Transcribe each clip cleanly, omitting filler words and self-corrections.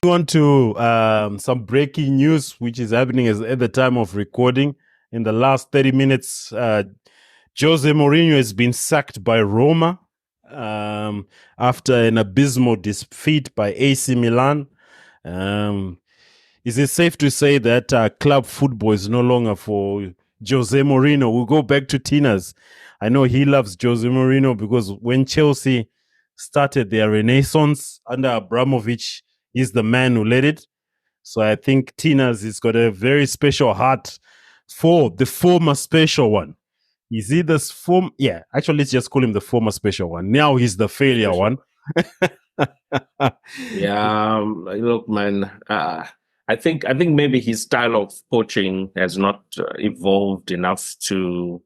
On to some breaking news, which is happening at the time of recording. In the last 30 minutes, José Mourinho has been sacked by Roma after an abysmal defeat by AC Milan. Is it safe to say that club football is no longer for José Mourinho? We'll go back to Tina's. I know he loves José Mourinho because when Chelsea started their renaissance under Abramovich, he's the man who led it. So I think Tina's has got a very special heart for the former special one. Is he the former? Yeah, actually, let's just call him the former special one. Now he's the failure one. Yeah, look, man. I think maybe his style of coaching has not evolved enough to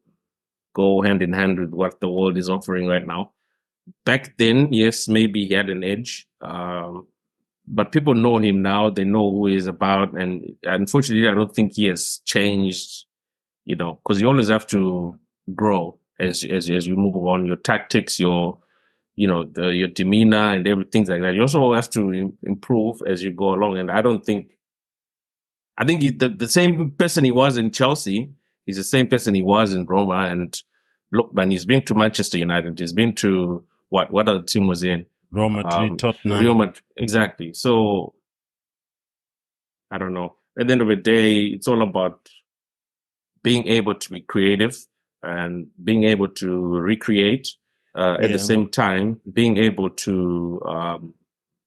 go hand in hand with what the world is offering right now. Back then, yes, maybe he had an edge, but people know him now. They know who he's about, and unfortunately, I don't think he has changed. Because you always have to grow as you move on. Your tactics, your demeanor, and everything like that. You also have to improve as you go along. And I think the same person he was in Chelsea is the same person he was in Roma. And look, man, he's been to Manchester United. He's been to what other team was in? Real Madrid, Tottenham. Real Madrid, exactly. So I don't know. At the end of the day, it's all about being able to be creative and being able to recreate. At the same time, being able to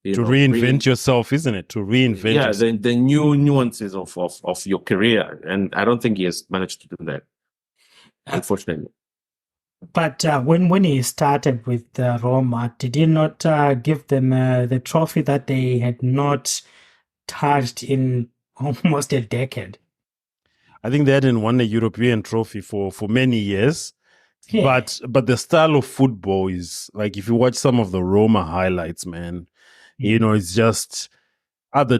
reinvent yourself, isn't it? To reinvent. Yeah, the new nuances of your career, and I don't think he has managed to do that, unfortunately. But when he started with Roma, did he not give them the trophy that they had not touched in almost a decade? I think they hadn't won a European trophy for many years. Yeah. But the style of football is like, if you watch some of the Roma highlights, man, it's just other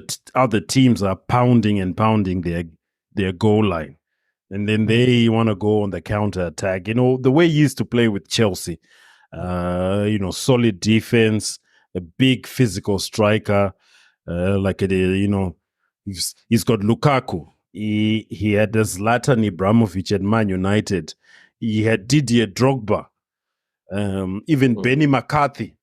teams are pounding their goal line. And then they want to go on the counter attack. The way he used to play with Chelsea, solid defense, a big physical striker, he's got Lukaku. He had Zlatan Ibrahimovic at Man United. He had Didier Drogba. Even Benny McCarthy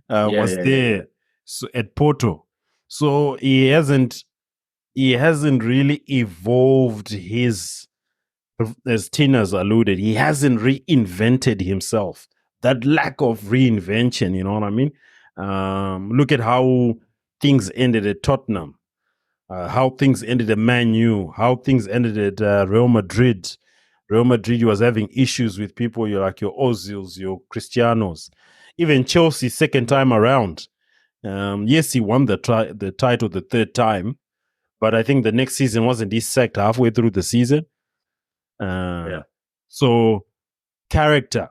was there. So at Porto. So he hasn't really evolved his, as Tina's alluded, he hasn't reinvented himself. That lack of reinvention, you know what I mean? Look at how things ended at Tottenham. How things ended at Man U, how things ended at Real Madrid. Real Madrid was having issues with people like your Ozils, your Cristianos. Even Chelsea, second time around. Yes, he won the title the third time, but I think the next season wasn't dissect halfway through the season. So character,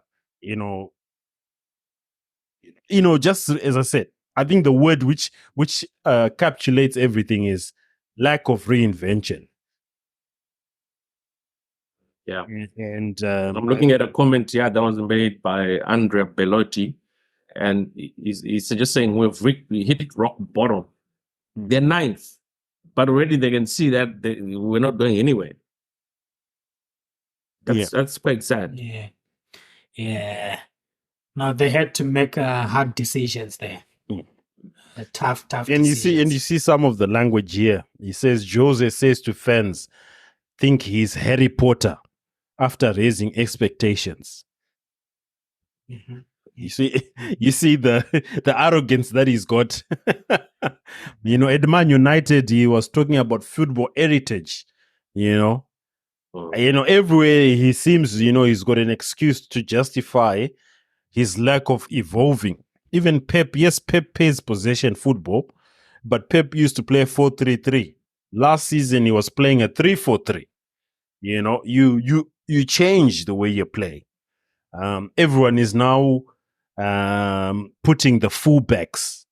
just as I said, I think the word which encapsulates everything is lack of reinvention. Yeah. And I'm looking at a comment that was made by Andrea Bellotti, and he's just saying we hit rock bottom. They're ninth, but already they can see that we're not going anywhere. That's quite sad. Yeah. Now they had to make hard decisions there. Tough and decisions. you see some of the language here. He says Jose says to fans, think he's Harry Potter after raising expectations. Mm-hmm. You see the arrogance that he's got. At Man United, he was talking about football heritage. Everywhere he seems, he's got an excuse to justify his lack of evolving. Even Pep plays possession football, but Pep used to play 4-3-3. Last season, he was playing a 3-4-3. You change the way you play. Everyone is now putting the fullbacks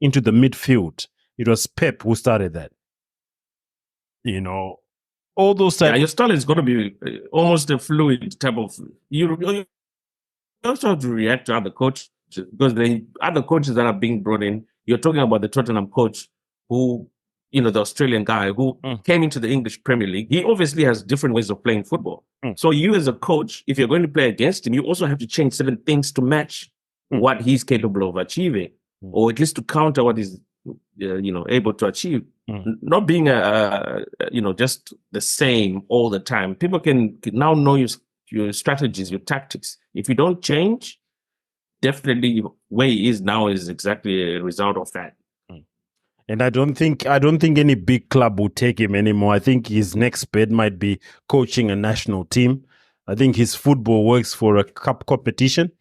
into the midfield. It was Pep who started that. All those types. Yeah, your style is going to be almost a fluid type of. You also have to react to other coaches, because the other coaches that are being brought in, you're talking about the Tottenham coach who, the Australian guy who came into the English Premier League. He obviously has different ways of playing football. So you as a coach, if you're going to play against him, you also have to change certain things to match what he's capable of achieving, or at least to counter what he's, able to achieve. Not being just the same all the time. People can now know your strategies, your tactics. If you don't change, definitely where he is now is exactly a result of that. And I don't think any big club will take him anymore. I think his next bet might be coaching a national team. I think his football works for a cup competition.